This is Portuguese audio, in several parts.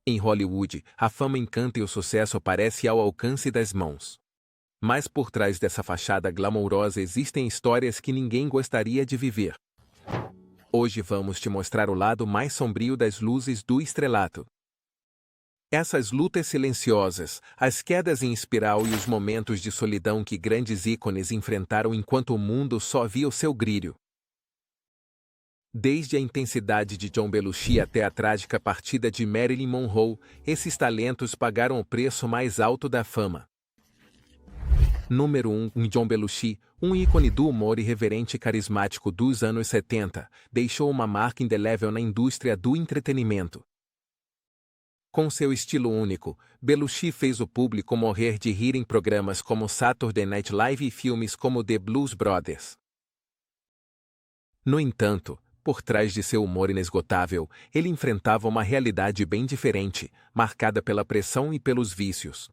Em Hollywood, a fama encanta e o sucesso parece ao alcance das mãos. Mas por trás dessa fachada glamourosa existem histórias que ninguém gostaria de viver. Hoje vamos te mostrar o lado mais sombrio das luzes do estrelato. Essas lutas silenciosas, as quedas em espiral e os momentos de solidão que grandes ícones enfrentaram enquanto o mundo só via o seu brilho. Desde a intensidade de John Belushi até a trágica partida de Marilyn Monroe, esses talentos pagaram o preço mais alto da fama. Número 1. John Belushi, um ícone do humor irreverente e carismático dos anos 70, deixou uma marca indelével na indústria do entretenimento. Com seu estilo único, Belushi fez o público morrer de rir em programas como Saturday Night Live e filmes como The Blues Brothers. No entanto, por trás de seu humor inesgotável, ele enfrentava uma realidade bem diferente, marcada pela pressão e pelos vícios.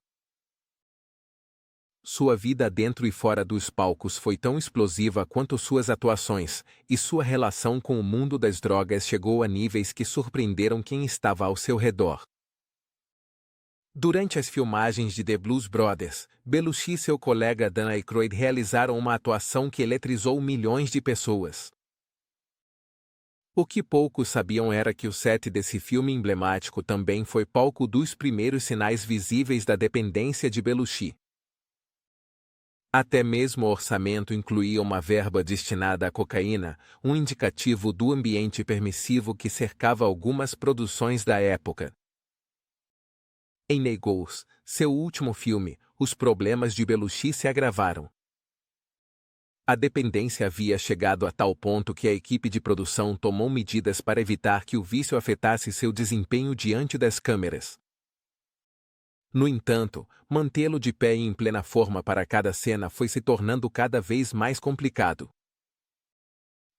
Sua vida dentro e fora dos palcos foi tão explosiva quanto suas atuações, e sua relação com o mundo das drogas chegou a níveis que surpreenderam quem estava ao seu redor. Durante as filmagens de The Blues Brothers, Belushi e seu colega Dan Aykroyd realizaram uma atuação que eletrizou milhões de pessoas. O que poucos sabiam era que o set desse filme emblemático também foi palco dos primeiros sinais visíveis da dependência de Belushi. Até mesmo o orçamento incluía uma verba destinada à cocaína, um indicativo do ambiente permissivo que cercava algumas produções da época. Em Negous, seu último filme, os problemas de Belushi se agravaram. A dependência havia chegado a tal ponto que a equipe de produção tomou medidas para evitar que o vício afetasse seu desempenho diante das câmeras. No entanto, mantê-lo de pé e em plena forma para cada cena foi se tornando cada vez mais complicado.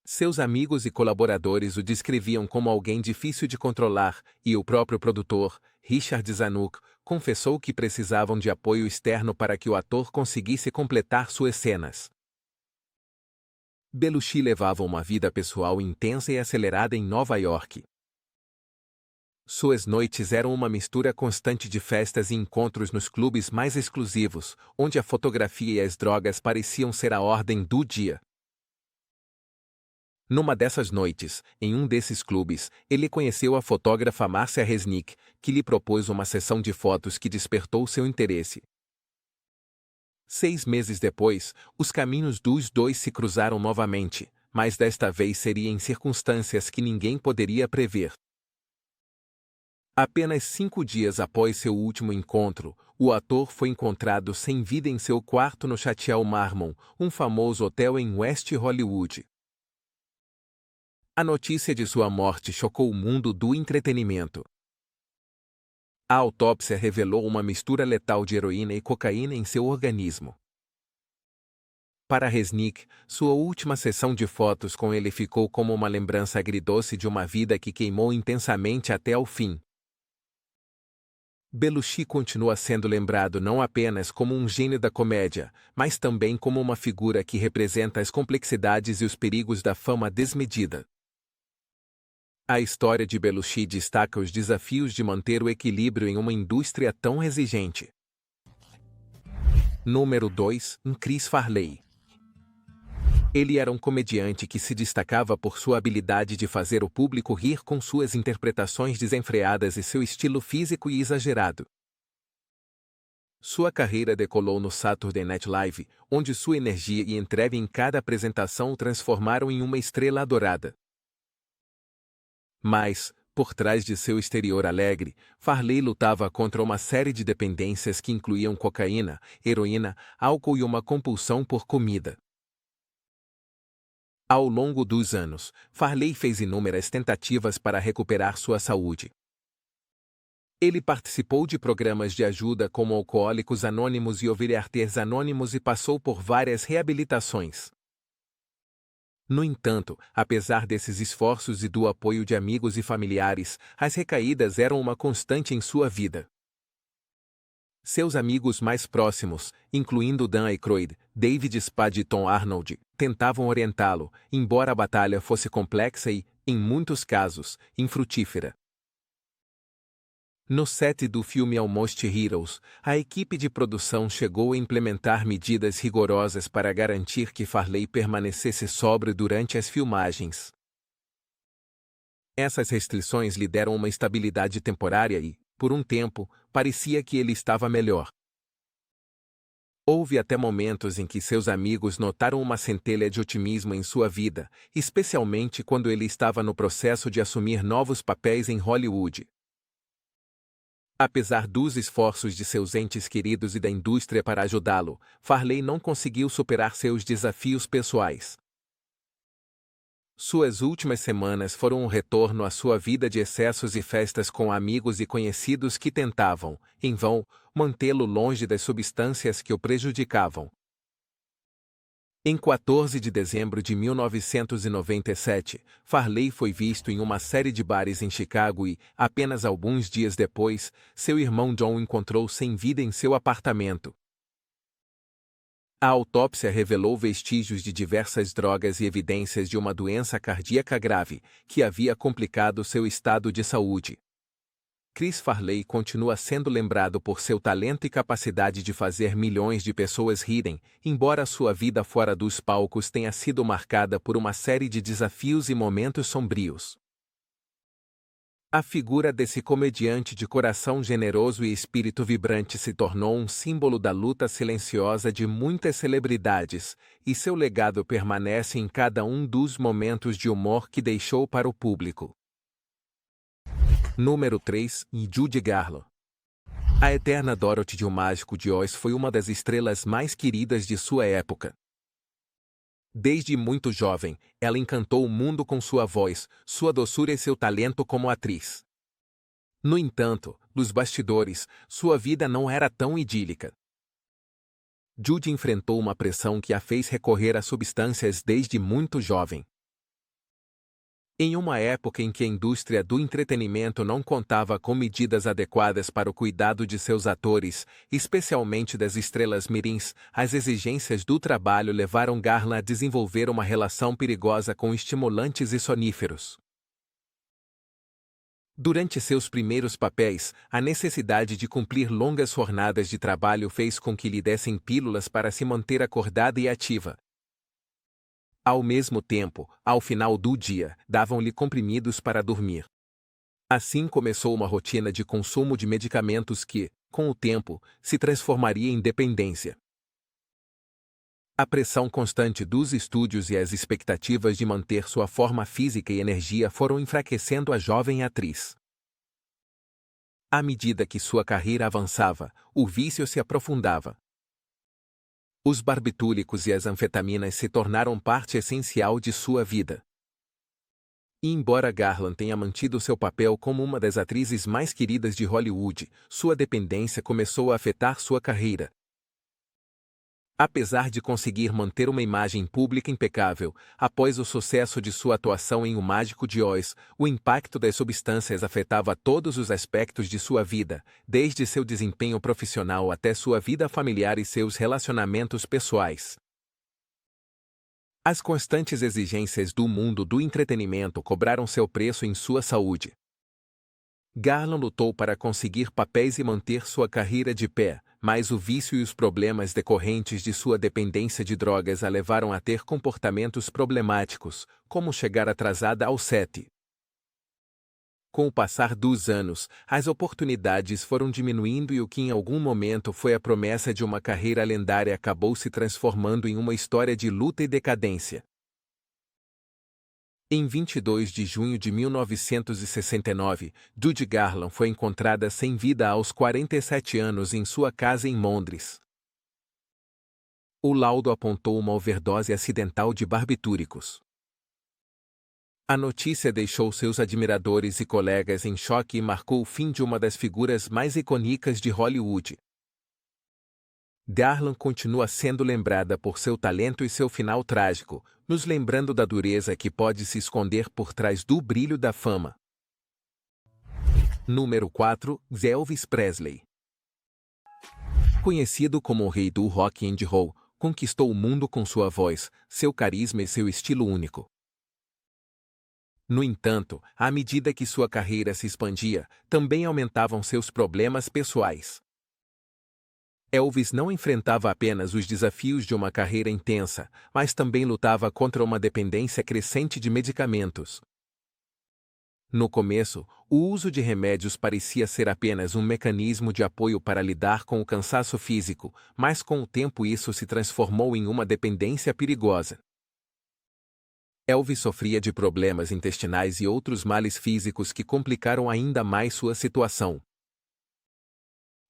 Seus amigos e colaboradores o descreviam como alguém difícil de controlar, e o próprio produtor, Richard Zanuck, confessou que precisavam de apoio externo para que o ator conseguisse completar suas cenas. Belushi levava uma vida pessoal intensa e acelerada em Nova York. Suas noites eram uma mistura constante de festas e encontros nos clubes mais exclusivos, onde a fotografia e as drogas pareciam ser a ordem do dia. Numa dessas noites, em um desses clubes, ele conheceu a fotógrafa Marcia Resnick, que lhe propôs uma sessão de fotos que despertou seu interesse. 6 meses depois, os caminhos dos dois se cruzaram novamente, mas desta vez seria em circunstâncias que ninguém poderia prever. Apenas 5 dias após seu último encontro, o ator foi encontrado sem vida em seu quarto no Chateau Marmon, um famoso hotel em West Hollywood. A notícia de sua morte chocou o mundo do entretenimento. A autópsia revelou uma mistura letal de heroína e cocaína em seu organismo. Para Resnick, sua última sessão de fotos com ele ficou como uma lembrança agridoce de uma vida que queimou intensamente até ao fim. Belushi continua sendo lembrado não apenas como um gênio da comédia, mas também como uma figura que representa as complexidades e os perigos da fama desmedida. A história de Belushi destaca os desafios de manter o equilíbrio em uma indústria tão exigente. Número 2. Chris Farley. Ele era um comediante que se destacava por sua habilidade de fazer o público rir com suas interpretações desenfreadas e seu estilo físico e exagerado. Sua carreira decolou no Saturday Night Live, onde sua energia e entrega em cada apresentação o transformaram em uma estrela adorada. Mas, por trás de seu exterior alegre, Farley lutava contra uma série de dependências que incluíam cocaína, heroína, álcool e uma compulsão por comida. Ao longo dos anos, Farley fez inúmeras tentativas para recuperar sua saúde. Ele participou de programas de ajuda como Alcoólicos Anônimos e Overeaters Anônimos e passou por várias reabilitações. No entanto, apesar desses esforços e do apoio de amigos e familiares, as recaídas eram uma constante em sua vida. Seus amigos mais próximos, incluindo Dan Aykroyd, David Spade e Tom Arnold, tentavam orientá-lo, embora a batalha fosse complexa e, em muitos casos, infrutífera. No set do filme Almost Heroes, a equipe de produção chegou a implementar medidas rigorosas para garantir que Farley permanecesse sóbrio durante as filmagens. Essas restrições lhe deram uma estabilidade temporária e, por um tempo, parecia que ele estava melhor. Houve até momentos em que seus amigos notaram uma centelha de otimismo em sua vida, especialmente quando ele estava no processo de assumir novos papéis em Hollywood. Apesar dos esforços de seus entes queridos e da indústria para ajudá-lo, Farley não conseguiu superar seus desafios pessoais. Suas últimas semanas foram um retorno à sua vida de excessos e festas com amigos e conhecidos que tentavam, em vão, mantê-lo longe das substâncias que o prejudicavam. Em 14 de dezembro de 1997, Farley foi visto em uma série de bares em Chicago e, apenas alguns dias depois, seu irmão John o encontrou sem vida em seu apartamento. A autópsia revelou vestígios de diversas drogas e evidências de uma doença cardíaca grave, que havia complicado seu estado de saúde. Chris Farley continua sendo lembrado por seu talento e capacidade de fazer milhões de pessoas rirem, embora sua vida fora dos palcos tenha sido marcada por uma série de desafios e momentos sombrios. A figura desse comediante de coração generoso e espírito vibrante se tornou um símbolo da luta silenciosa de muitas celebridades, e seu legado permanece em cada um dos momentos de humor que deixou para o público. Número 3. Judy Garland. A eterna Dorothy de O Mágico de Oz foi uma das estrelas mais queridas de sua época. Desde muito jovem, ela encantou o mundo com sua voz, sua doçura e seu talento como atriz. No entanto, nos bastidores, sua vida não era tão idílica. Judy enfrentou uma pressão que a fez recorrer a substâncias desde muito jovem. Em uma época em que a indústria do entretenimento não contava com medidas adequadas para o cuidado de seus atores, especialmente das estrelas mirins, as exigências do trabalho levaram Garland a desenvolver uma relação perigosa com estimulantes e soníferos. Durante seus primeiros papéis, a necessidade de cumprir longas jornadas de trabalho fez com que lhe dessem pílulas para se manter acordada e ativa. Ao mesmo tempo, ao final do dia, davam-lhe comprimidos para dormir. Assim começou uma rotina de consumo de medicamentos que, com o tempo, se transformaria em dependência. A pressão constante dos estúdios e as expectativas de manter sua forma física e energia foram enfraquecendo a jovem atriz. À medida que sua carreira avançava, o vício se aprofundava. Os barbitúricos e as anfetaminas se tornaram parte essencial de sua vida. E embora Garland tenha mantido seu papel como uma das atrizes mais queridas de Hollywood, sua dependência começou a afetar sua carreira. Apesar de conseguir manter uma imagem pública impecável, após o sucesso de sua atuação em O Mágico de Oz, o impacto das substâncias afetava todos os aspectos de sua vida, desde seu desempenho profissional até sua vida familiar e seus relacionamentos pessoais. As constantes exigências do mundo do entretenimento cobraram seu preço em sua saúde. Garland lutou para conseguir papéis e manter sua carreira de pé, mas o vício e os problemas decorrentes de sua dependência de drogas a levaram a ter comportamentos problemáticos, como chegar atrasada ao set. Com o passar dos anos, as oportunidades foram diminuindo e o que em algum momento foi a promessa de uma carreira lendária acabou se transformando em uma história de luta e decadência. Em 22 de junho de 1969, Judy Garland foi encontrada sem vida aos 47 anos em sua casa em Londres. O laudo apontou uma overdose acidental de barbitúricos. A notícia deixou seus admiradores e colegas em choque e marcou o fim de uma das figuras mais icônicas de Hollywood. Garland continua sendo lembrada por seu talento e seu final trágico, nos lembrando da dureza que pode se esconder por trás do brilho da fama. Número 4. Elvis Presley. Conhecido como o rei do rock and roll, conquistou o mundo com sua voz, seu carisma e seu estilo único. No entanto, à medida que sua carreira se expandia, também aumentavam seus problemas pessoais. Elvis não enfrentava apenas os desafios de uma carreira intensa, mas também lutava contra uma dependência crescente de medicamentos. No começo, o uso de remédios parecia ser apenas um mecanismo de apoio para lidar com o cansaço físico, mas com o tempo isso se transformou em uma dependência perigosa. Elvis sofria de problemas intestinais e outros males físicos que complicaram ainda mais sua situação.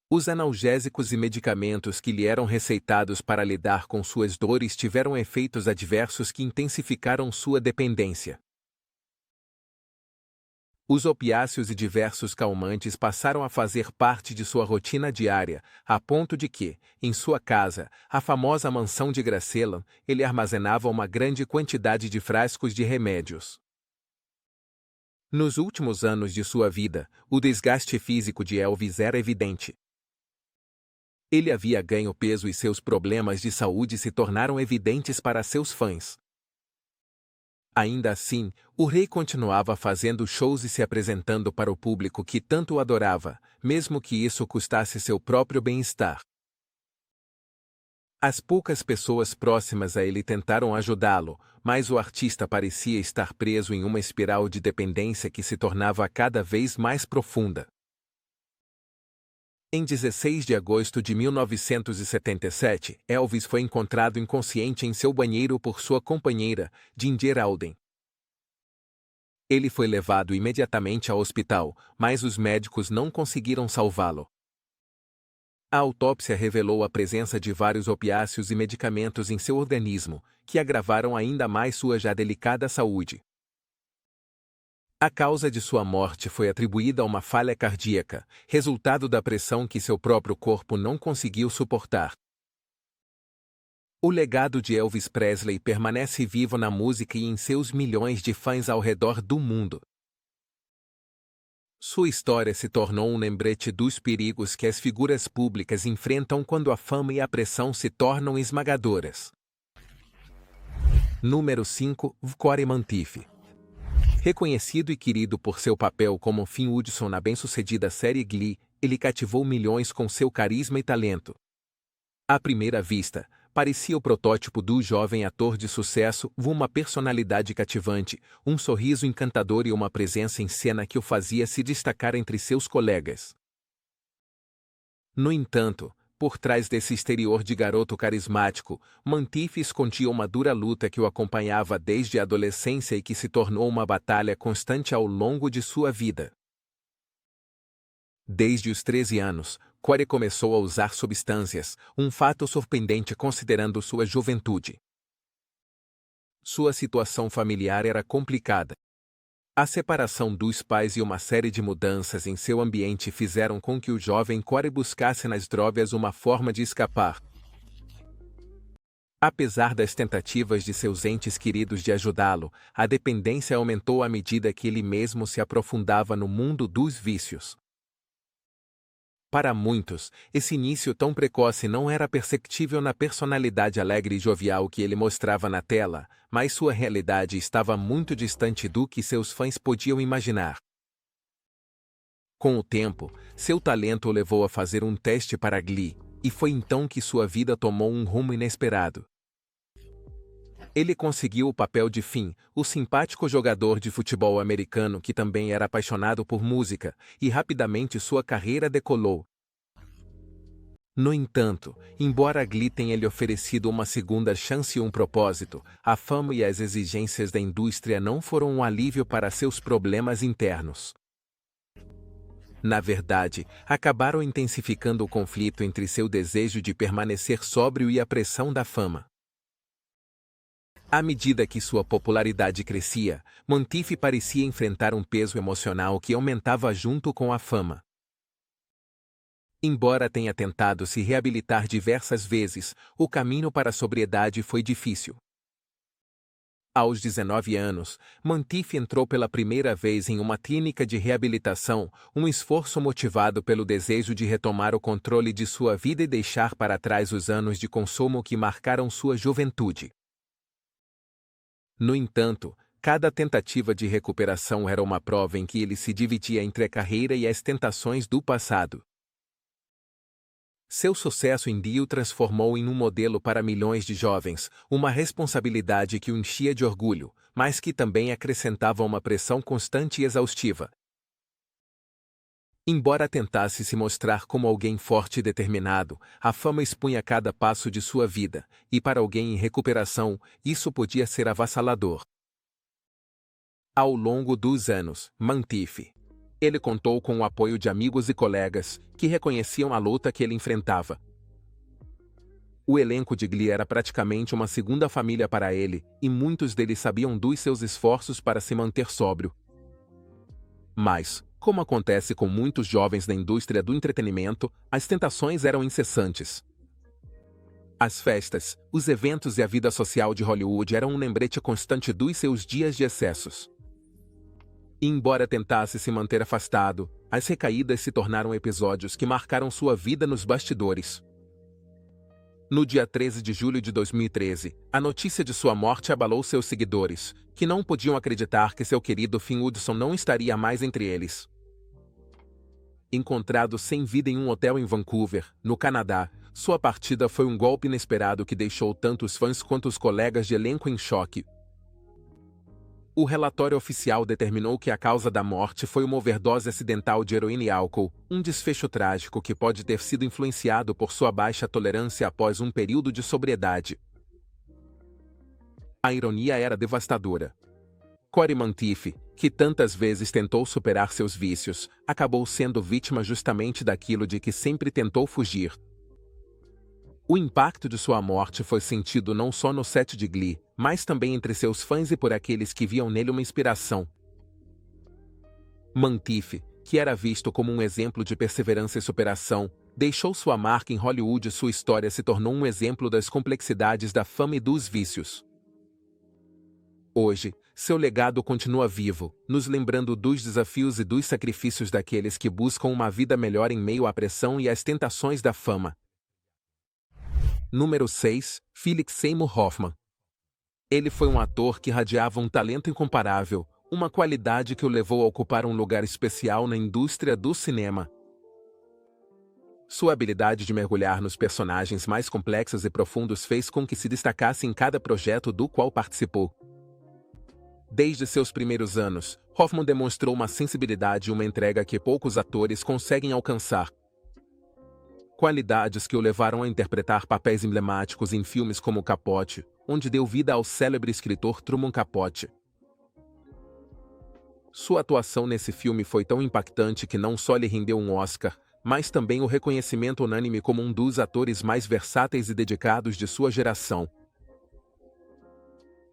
Os analgésicos e medicamentos que lhe eram receitados para lidar com suas dores tiveram efeitos adversos que intensificaram sua dependência. Os opiáceos e diversos calmantes passaram a fazer parte de sua rotina diária, a ponto de que, em sua casa, a famosa mansão de Graceland, ele armazenava uma grande quantidade de frascos de remédios. Nos últimos anos de sua vida, o desgaste físico de Elvis era evidente. Ele havia ganho peso e seus problemas de saúde se tornaram evidentes para seus fãs. Ainda assim, o rei continuava fazendo shows e se apresentando para o público que tanto o adorava, mesmo que isso custasse seu próprio bem-estar. As poucas pessoas próximas a ele tentaram ajudá-lo, mas o artista parecia estar preso em uma espiral de dependência que se tornava cada vez mais profunda. Em 16 de agosto de 1977, Elvis foi encontrado inconsciente em seu banheiro por sua companheira, Ginger Alden. Ele foi levado imediatamente ao hospital, mas os médicos não conseguiram salvá-lo. A autópsia revelou a presença de vários opiáceos e medicamentos em seu organismo, que agravaram ainda mais sua já delicada saúde. A causa de sua morte foi atribuída a uma falha cardíaca, resultado da pressão que seu próprio corpo não conseguiu suportar. O legado de Elvis Presley permanece vivo na música e em seus milhões de fãs ao redor do mundo. Sua história se tornou um lembrete dos perigos que as figuras públicas enfrentam quando a fama e a pressão se tornam esmagadoras. Número 5. Corey Monteith. Reconhecido e querido por seu papel como Finn Woodson na bem-sucedida série Glee, ele cativou milhões com seu carisma e talento. À primeira vista, parecia o protótipo do jovem ator de sucesso, uma personalidade cativante, um sorriso encantador e uma presença em cena que o fazia se destacar entre seus colegas. No entanto, por trás desse exterior de garoto carismático, Monteith escondia uma dura luta que o acompanhava desde a adolescência e que se tornou uma batalha constante ao longo de sua vida. Desde os 13 anos, Corey começou a usar substâncias, um fato surpreendente considerando sua juventude. Sua situação familiar era complicada. A separação dos pais e uma série de mudanças em seu ambiente fizeram com que o jovem Corey buscasse nas drogas uma forma de escapar. Apesar das tentativas de seus entes queridos de ajudá-lo, a dependência aumentou à medida que ele mesmo se aprofundava no mundo dos vícios. Para muitos, esse início tão precoce não era perceptível na personalidade alegre e jovial que ele mostrava na tela, mas sua realidade estava muito distante do que seus fãs podiam imaginar. Com o tempo, seu talento o levou a fazer um teste para Glee, e foi então que sua vida tomou um rumo inesperado. Ele conseguiu o papel de Finn, o simpático jogador de futebol americano que também era apaixonado por música, e rapidamente sua carreira decolou. No entanto, embora Glee tenha lhe oferecido uma segunda chance e um propósito, a fama e as exigências da indústria não foram um alívio para seus problemas internos. Na verdade, acabaram intensificando o conflito entre seu desejo de permanecer sóbrio e a pressão da fama. À medida que sua popularidade crescia, Monteith parecia enfrentar um peso emocional que aumentava junto com a fama. Embora tenha tentado se reabilitar diversas vezes, o caminho para a sobriedade foi difícil. Aos 19 anos, Monteith entrou pela primeira vez em uma clínica de reabilitação, um esforço motivado pelo desejo de retomar o controle de sua vida e deixar para trás os anos de consumo que marcaram sua juventude. No entanto, Cada tentativa de recuperação era uma prova em que ele se dividia entre a carreira e as tentações do passado. Seu sucesso em Dio transformou em um modelo para milhões de jovens, uma responsabilidade que o enchia de orgulho, mas que também acrescentava uma pressão constante e exaustiva. Embora tentasse se mostrar como alguém forte e determinado, a fama expunha cada passo de sua vida, e para alguém em recuperação, isso podia ser avassalador. Ao longo dos anos, mantive. Ele contou com o apoio de amigos e colegas, que reconheciam a luta que ele enfrentava. O elenco de Glee era praticamente uma segunda família para ele, e muitos deles sabiam dos seus esforços para se manter sóbrio. Mas, como acontece com muitos jovens da indústria do entretenimento, as tentações eram incessantes. As festas, os eventos e a vida social de Hollywood eram um lembrete constante dos seus dias de excessos. E embora tentasse se manter afastado, as recaídas se tornaram episódios que marcaram sua vida nos bastidores. No dia 13 de julho de 2013, a notícia de sua morte abalou seus seguidores, que não podiam acreditar que seu querido Finn Woodson não estaria mais entre eles. Encontrado sem vida em um hotel em Vancouver, no Canadá, sua partida foi um golpe inesperado que deixou tanto os fãs quanto os colegas de elenco em choque. O relatório oficial determinou que a causa da morte foi uma overdose acidental de heroína e álcool, um desfecho trágico que pode ter sido influenciado por sua baixa tolerância após um período de sobriedade. A ironia era devastadora. Cory Monteith, que tantas vezes tentou superar seus vícios, acabou sendo vítima justamente daquilo de que sempre tentou fugir. O impacto de sua morte foi sentido não só no set de Glee, mas também entre seus fãs e por aqueles que viam nele uma inspiração. Monteith, que era visto como um exemplo de perseverança e superação, deixou sua marca em Hollywood e sua história se tornou um exemplo das complexidades da fama e dos vícios. Hoje, seu legado continua vivo, nos lembrando dos desafios e dos sacrifícios daqueles que buscam uma vida melhor em meio à pressão e às tentações da fama. Número 6. Philip Seymour Hoffman. Ele foi um ator que radiava um talento incomparável, uma qualidade que o levou a ocupar um lugar especial na indústria do cinema. Sua habilidade de mergulhar nos personagens mais complexos e profundos fez com que se destacasse em cada projeto do qual participou. Desde seus primeiros anos, Hoffman demonstrou uma sensibilidade e uma entrega que poucos atores conseguem alcançar. Qualidades que o levaram a interpretar papéis emblemáticos em filmes como Capote, onde deu vida ao célebre escritor Truman Capote. Sua atuação nesse filme foi tão impactante que não só lhe rendeu um Oscar, mas também o reconhecimento unânime como um dos atores mais versáteis e dedicados de sua geração.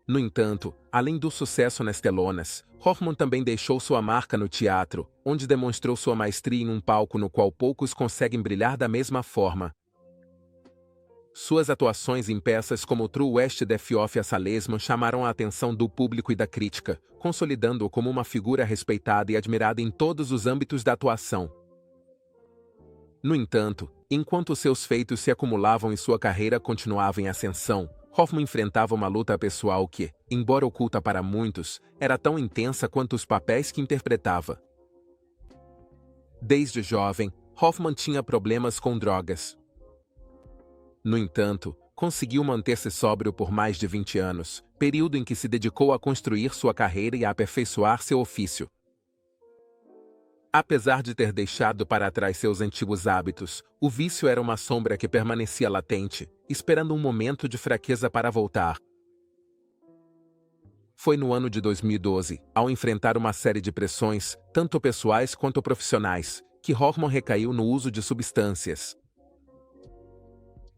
No entanto, além do sucesso nas telonas, Hoffman também deixou sua marca no teatro, onde demonstrou sua maestria em um palco no qual poucos conseguem brilhar da mesma forma. Suas atuações em peças como True West Death of a Salesman chamaram a atenção do público e da crítica, consolidando-o como uma figura respeitada e admirada em todos os âmbitos da atuação. No entanto, enquanto seus feitos se acumulavam e sua carreira continuava em ascensão, Hoffman enfrentava uma luta pessoal que, embora oculta para muitos, era tão intensa quanto os papéis que interpretava. Desde jovem, Hoffman tinha problemas com drogas. No entanto, conseguiu manter-se sóbrio por mais de 20 anos, período em que se dedicou a construir sua carreira e a aperfeiçoar seu ofício. Apesar de ter deixado para trás seus antigos hábitos, o vício era uma sombra que permanecia latente, esperando um momento de fraqueza para voltar. Foi no ano de 2012, ao enfrentar uma série de pressões, tanto pessoais quanto profissionais, que Hoffman recaiu no uso de substâncias.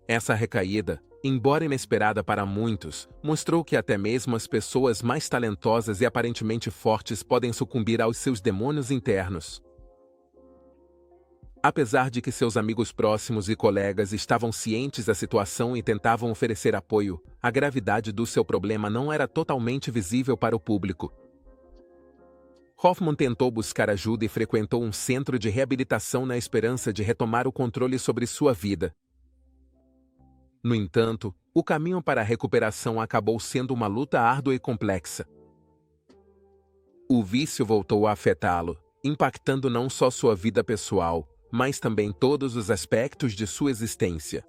Essa recaída, embora inesperada para muitos, mostrou que até mesmo as pessoas mais talentosas e aparentemente fortes podem sucumbir aos seus demônios internos. Apesar de que seus amigos próximos e colegas estavam cientes da situação e tentavam oferecer apoio, a gravidade do seu problema não era totalmente visível para o público. Hoffman tentou buscar ajuda e frequentou um centro de reabilitação na esperança de retomar o controle sobre sua vida. No entanto, o caminho para a recuperação acabou sendo uma luta árdua e complexa. O vício voltou a afetá-lo, impactando não só sua vida pessoal, mas também todos os aspectos de sua existência.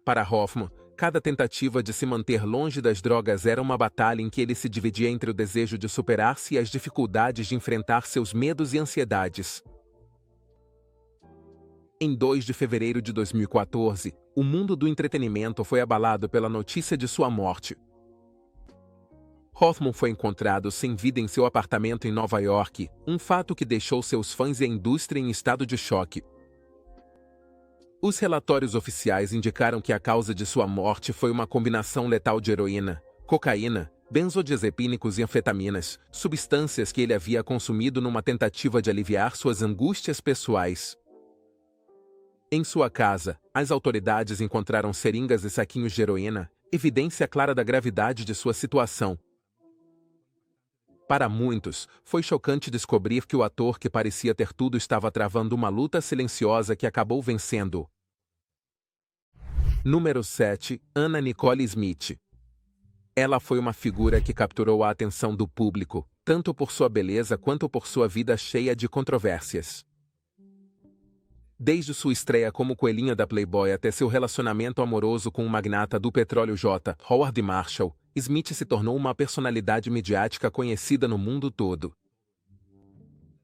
Para Hoffman, cada tentativa de se manter longe das drogas era uma batalha em que ele se dividia entre o desejo de superar-se e as dificuldades de enfrentar seus medos e ansiedades. Em 2 de fevereiro de 2014, o mundo do entretenimento foi abalado pela notícia de sua morte. Hoffman foi encontrado sem vida em seu apartamento em Nova York, um fato que deixou seus fãs e a indústria em estado de choque. Os relatórios oficiais indicaram que a causa de sua morte foi uma combinação letal de heroína, cocaína, benzodiazepínicos e anfetaminas, substâncias que ele havia consumido numa tentativa de aliviar suas angústias pessoais. Em sua casa, as autoridades encontraram seringas e saquinhos de heroína, evidência clara da gravidade de sua situação. Para muitos, foi chocante descobrir que o ator que parecia ter tudo estava travando uma luta silenciosa que acabou vencendo. Número 7. Anna Nicole Smith. Ela foi uma figura que capturou a atenção do público, tanto por sua beleza quanto por sua vida cheia de controvérsias. Desde sua estreia como coelhinha da Playboy até seu relacionamento amoroso com o magnata do petróleo J. Howard Marshall, Smith se tornou uma personalidade midiática conhecida no mundo todo.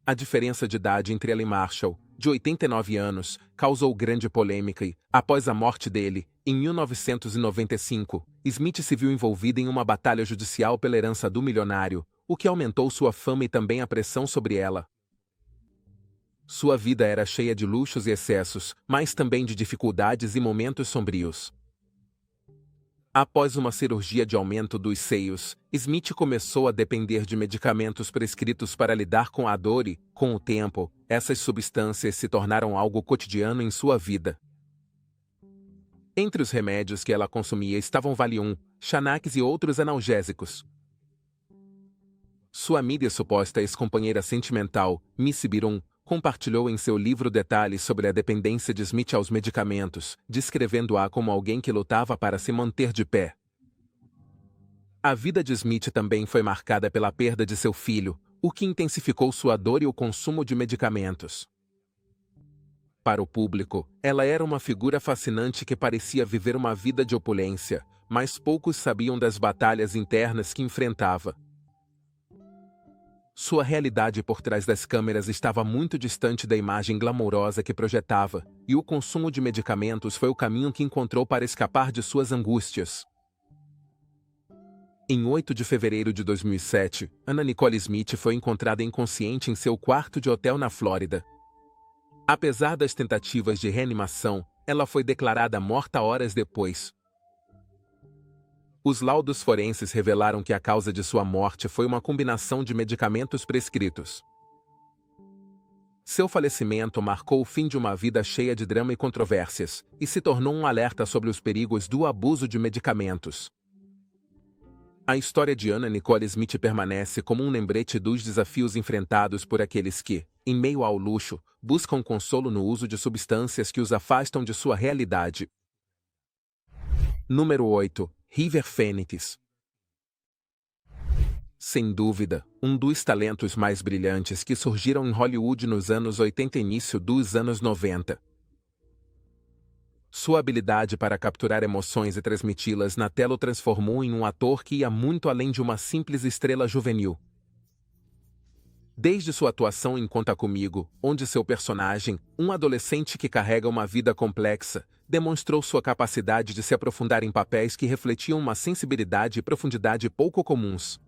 A diferença de idade entre ela e Marshall, de 89 anos, causou grande polêmica e, após a morte dele, em 1995, Smith se viu envolvida em uma batalha judicial pela herança do milionário, o que aumentou sua fama e também a pressão sobre ela. Sua vida era cheia de luxos e excessos, mas também de dificuldades e momentos sombrios. Após uma cirurgia de aumento dos seios, Smith começou a depender de medicamentos prescritos para lidar com a dor e, com o tempo, essas substâncias se tornaram algo cotidiano em sua vida. Entre os remédios que ela consumia estavam Valium, Xanax e outros analgésicos. Sua amiga e suposta ex-companheira sentimental, Missy Byron, compartilhou em seu livro detalhes sobre a dependência de Smith aos medicamentos, descrevendo-a como alguém que lutava para se manter de pé. A vida de Smith também foi marcada pela perda de seu filho, o que intensificou sua dor e o consumo de medicamentos. Para o público, ela era uma figura fascinante que parecia viver uma vida de opulência, mas poucos sabiam das batalhas internas que enfrentava. Sua realidade por trás das câmeras estava muito distante da imagem glamourosa que projetava, e o consumo de medicamentos foi o caminho que encontrou para escapar de suas angústias. Em 8 de fevereiro de 2007, Anna Nicole Smith foi encontrada inconsciente em seu quarto de hotel na Flórida. Apesar das tentativas de reanimação, ela foi declarada morta horas depois. Os laudos forenses revelaram que a causa de sua morte foi uma combinação de medicamentos prescritos. Seu falecimento marcou o fim de uma vida cheia de drama e controvérsias, e se tornou um alerta sobre os perigos do abuso de medicamentos. A história de Anna Nicole Smith permanece como um lembrete dos desafios enfrentados por aqueles que, em meio ao luxo, buscam consolo no uso de substâncias que os afastam de sua realidade. Número 8. River Phoenix. Sem dúvida, um dos talentos mais brilhantes que surgiram em Hollywood nos anos 80 e início dos anos 90. Sua habilidade para capturar emoções e transmiti-las na tela o transformou em um ator que ia muito além de uma simples estrela juvenil. Desde sua atuação em Conta Comigo, onde seu personagem, um adolescente que carrega uma vida complexa, demonstrou sua capacidade de se aprofundar em papéis que refletiam uma sensibilidade e profundidade pouco comuns.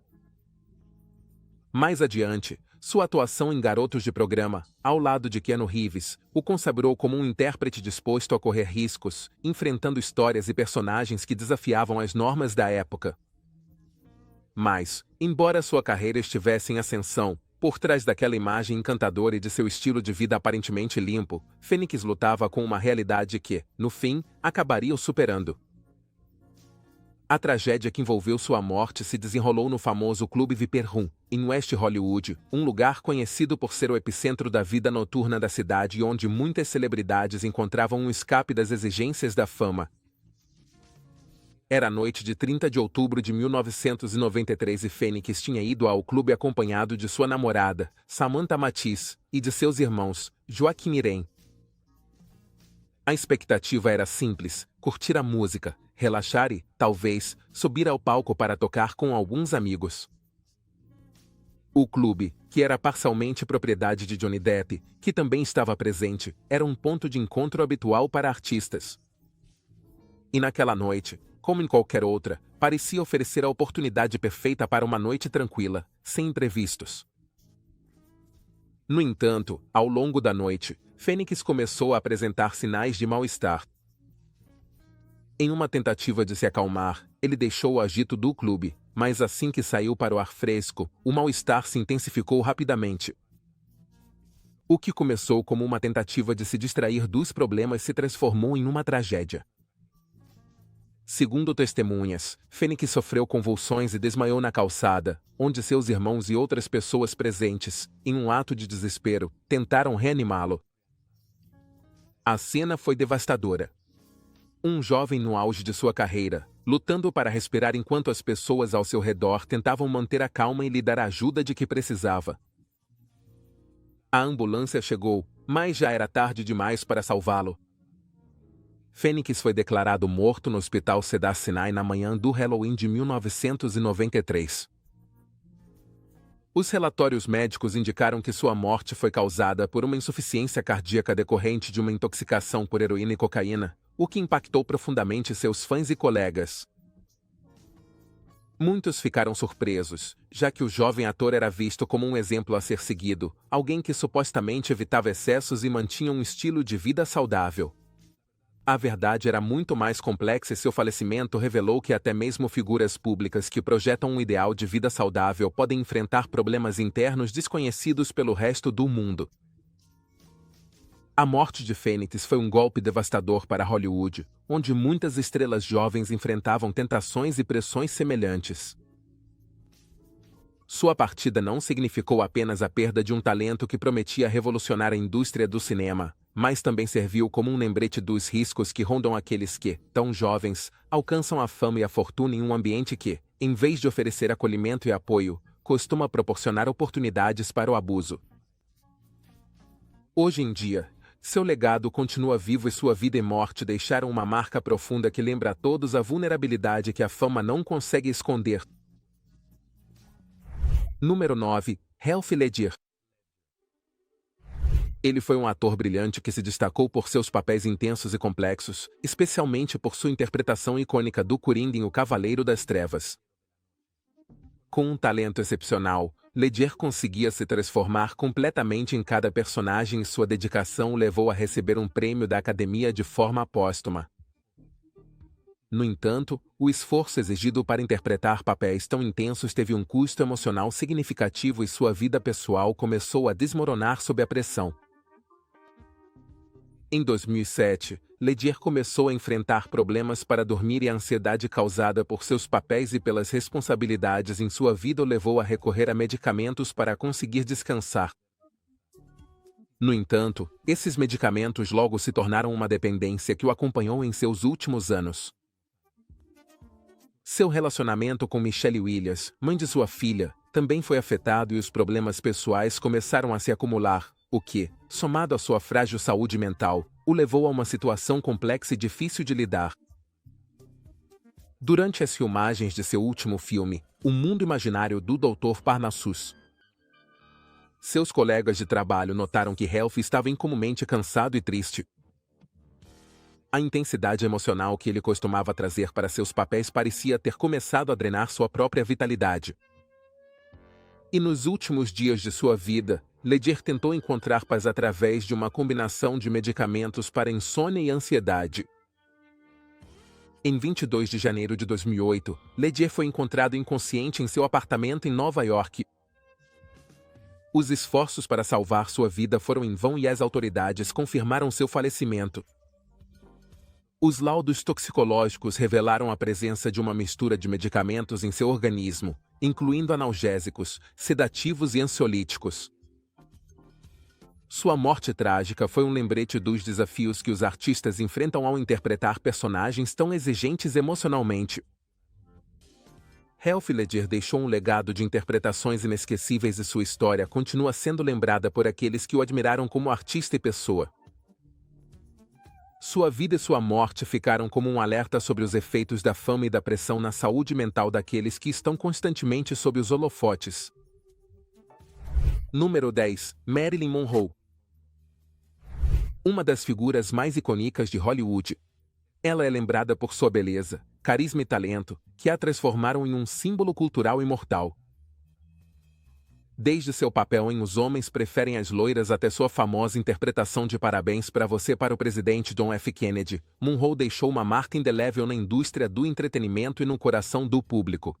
Mais adiante, sua atuação em Garotos de Programa, ao lado de Keanu Reeves, o consagrou como um intérprete disposto a correr riscos, enfrentando histórias e personagens que desafiavam as normas da época. Mas, embora sua carreira estivesse em ascensão, por trás daquela imagem encantadora e de seu estilo de vida aparentemente limpo, Phoenix lutava com uma realidade que, no fim, acabaria o superando. A tragédia que envolveu sua morte se desenrolou no famoso Clube Viper Room, em West Hollywood, um lugar conhecido por ser o epicentro da vida noturna da cidade e onde muitas celebridades encontravam um escape das exigências da fama. Era a noite de 30 de outubro de 1993 e Fênix tinha ido ao clube acompanhado de sua namorada, Samantha Matisse, e de seus irmãos, Joaquim e Irene. A expectativa era simples: curtir a música, relaxar e, talvez, subir ao palco para tocar com alguns amigos. O clube, que era parcialmente propriedade de Johnny Depp, que também estava presente, era um ponto de encontro habitual para artistas. E naquela noite, como em qualquer outra, parecia oferecer a oportunidade perfeita para uma noite tranquila, sem imprevistos. No entanto, ao longo da noite, Fênix começou a apresentar sinais de mal-estar. Em uma tentativa de se acalmar, ele deixou o agito do clube, mas assim que saiu para o ar fresco, o mal-estar se intensificou rapidamente. O que começou como uma tentativa de se distrair dos problemas se transformou em uma tragédia. Segundo testemunhas, Fênix sofreu convulsões e desmaiou na calçada, onde seus irmãos e outras pessoas presentes, em um ato de desespero, tentaram reanimá-lo. A cena foi devastadora. Um jovem no auge de sua carreira, lutando para respirar enquanto as pessoas ao seu redor tentavam manter a calma e lhe dar a ajuda de que precisava. A ambulância chegou, mas já era tarde demais para salvá-lo. Fênix foi declarado morto no Hospital Cedar-Sinai na manhã do Halloween de 1993. Os relatórios médicos indicaram que sua morte foi causada por uma insuficiência cardíaca decorrente de uma intoxicação por heroína e cocaína, o que impactou profundamente seus fãs e colegas. Muitos ficaram surpresos, já que o jovem ator era visto como um exemplo a ser seguido, alguém que supostamente evitava excessos e mantinha um estilo de vida saudável. A verdade era muito mais complexa e seu falecimento revelou que até mesmo figuras públicas que projetam um ideal de vida saudável podem enfrentar problemas internos desconhecidos pelo resto do mundo. A morte de Fênix foi um golpe devastador para Hollywood, onde muitas estrelas jovens enfrentavam tentações e pressões semelhantes. Sua partida não significou apenas a perda de um talento que prometia revolucionar a indústria do cinema, mas também serviu como um lembrete dos riscos que rondam aqueles que, tão jovens, alcançam a fama e a fortuna em um ambiente que, em vez de oferecer acolhimento e apoio, costuma proporcionar oportunidades para o abuso. Hoje em dia, seu legado continua vivo e sua vida e morte deixaram uma marca profunda que lembra a todos a vulnerabilidade que a fama não consegue esconder. Número 9. Heath Ledger. Ele foi um ator brilhante que se destacou por seus papéis intensos e complexos, especialmente por sua interpretação icônica do Coringa em O Cavaleiro das Trevas. Com um talento excepcional, Ledger conseguia se transformar completamente em cada personagem e sua dedicação o levou a receber um prêmio da Academia de forma póstuma. No entanto, o esforço exigido para interpretar papéis tão intensos teve um custo emocional significativo e sua vida pessoal começou a desmoronar sob a pressão. Em 2007, Ledger começou a enfrentar problemas para dormir e a ansiedade causada por seus papéis e pelas responsabilidades em sua vida o levou a recorrer a medicamentos para conseguir descansar. No entanto, esses medicamentos logo se tornaram uma dependência que o acompanhou em seus últimos anos. Seu relacionamento com Michelle Williams, mãe de sua filha, também foi afetado e os problemas pessoais começaram a se acumular, o que, somado à sua frágil saúde mental, o levou a uma situação complexa e difícil de lidar. Durante as filmagens de seu último filme, O Mundo Imaginário do Dr. Parnassus, seus colegas de trabalho notaram que Heath estava incomumente cansado e triste. A intensidade emocional que ele costumava trazer para seus papéis parecia ter começado a drenar sua própria vitalidade. E nos últimos dias de sua vida, Ledger tentou encontrar paz através de uma combinação de medicamentos para insônia e ansiedade. Em 22 de janeiro de 2008, Ledger foi encontrado inconsciente em seu apartamento em Nova York. Os esforços para salvar sua vida foram em vão e as autoridades confirmaram seu falecimento. Os laudos toxicológicos revelaram a presença de uma mistura de medicamentos em seu organismo, incluindo analgésicos, sedativos e ansiolíticos. Sua morte trágica foi um lembrete dos desafios que os artistas enfrentam ao interpretar personagens tão exigentes emocionalmente. Heath Ledger deixou um legado de interpretações inesquecíveis e sua história continua sendo lembrada por aqueles que o admiraram como artista e pessoa. Sua vida e sua morte ficaram como um alerta sobre os efeitos da fama e da pressão na saúde mental daqueles que estão constantemente sob os holofotes. Número 10. Marilyn Monroe. Uma das figuras mais icônicas de Hollywood. Ela é lembrada por sua beleza, carisma e talento, que a transformaram em um símbolo cultural imortal. Desde seu papel em Os Homens Preferem as Loiras até sua famosa interpretação de Parabéns pra Você para o presidente John F. Kennedy, Monroe deixou uma marca indelével na indústria do entretenimento e no coração do público.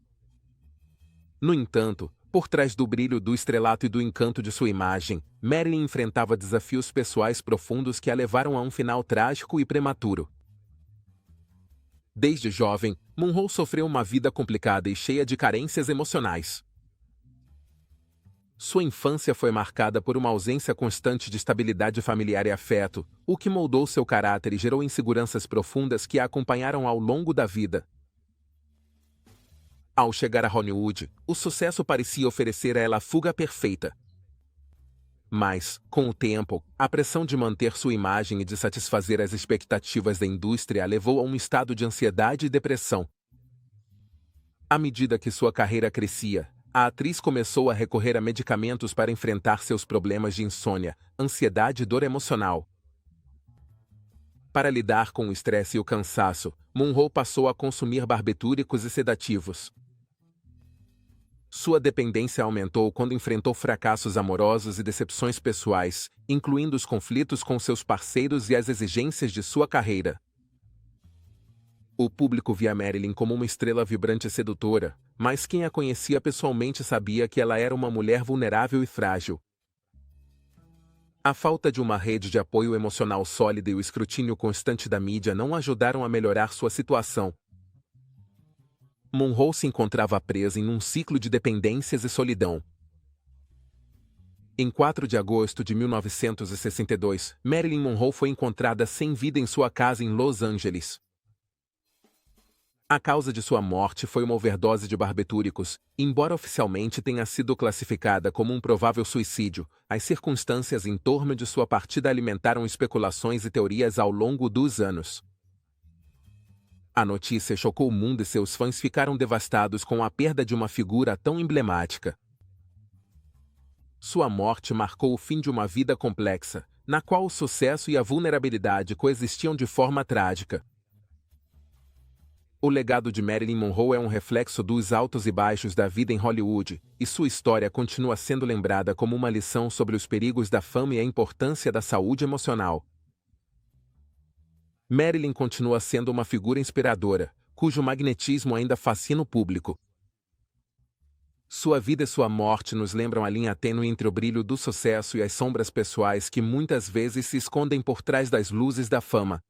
No entanto, por trás do brilho do estrelato e do encanto de sua imagem, Marilyn enfrentava desafios pessoais profundos que a levaram a um final trágico e prematuro. Desde jovem, Monroe sofreu uma vida complicada e cheia de carências emocionais. Sua infância foi marcada por uma ausência constante de estabilidade familiar e afeto, o que moldou seu caráter e gerou inseguranças profundas que a acompanharam ao longo da vida. Ao chegar a Hollywood, o sucesso parecia oferecer a ela a fuga perfeita. Mas, com o tempo, a pressão de manter sua imagem e de satisfazer as expectativas da indústria a levou a um estado de ansiedade e depressão. À medida que sua carreira crescia, a atriz começou a recorrer a medicamentos para enfrentar seus problemas de insônia, ansiedade e dor emocional. Para lidar com o estresse e o cansaço, Monroe passou a consumir barbitúricos e sedativos. Sua dependência aumentou quando enfrentou fracassos amorosos e decepções pessoais, incluindo os conflitos com seus parceiros e as exigências de sua carreira. O público via Marilyn como uma estrela vibrante e sedutora, mas quem a conhecia pessoalmente sabia que ela era uma mulher vulnerável e frágil. A falta de uma rede de apoio emocional sólida e o escrutínio constante da mídia não ajudaram a melhorar sua situação. Monroe se encontrava presa em um ciclo de dependências e solidão. Em 4 de agosto de 1962, Marilyn Monroe foi encontrada sem vida em sua casa em Los Angeles. A causa de sua morte foi uma overdose de barbitúricos, embora oficialmente tenha sido classificada como um provável suicídio. As circunstâncias em torno de sua partida alimentaram especulações e teorias ao longo dos anos. A notícia chocou o mundo e seus fãs ficaram devastados com a perda de uma figura tão emblemática. Sua morte marcou o fim de uma vida complexa, na qual o sucesso e a vulnerabilidade coexistiam de forma trágica. O legado de Marilyn Monroe é um reflexo dos altos e baixos da vida em Hollywood, e sua história continua sendo lembrada como uma lição sobre os perigos da fama e a importância da saúde emocional. Marilyn continua sendo uma figura inspiradora, cujo magnetismo ainda fascina o público. Sua vida e sua morte nos lembram a linha tênue entre o brilho do sucesso e as sombras pessoais que muitas vezes se escondem por trás das luzes da fama.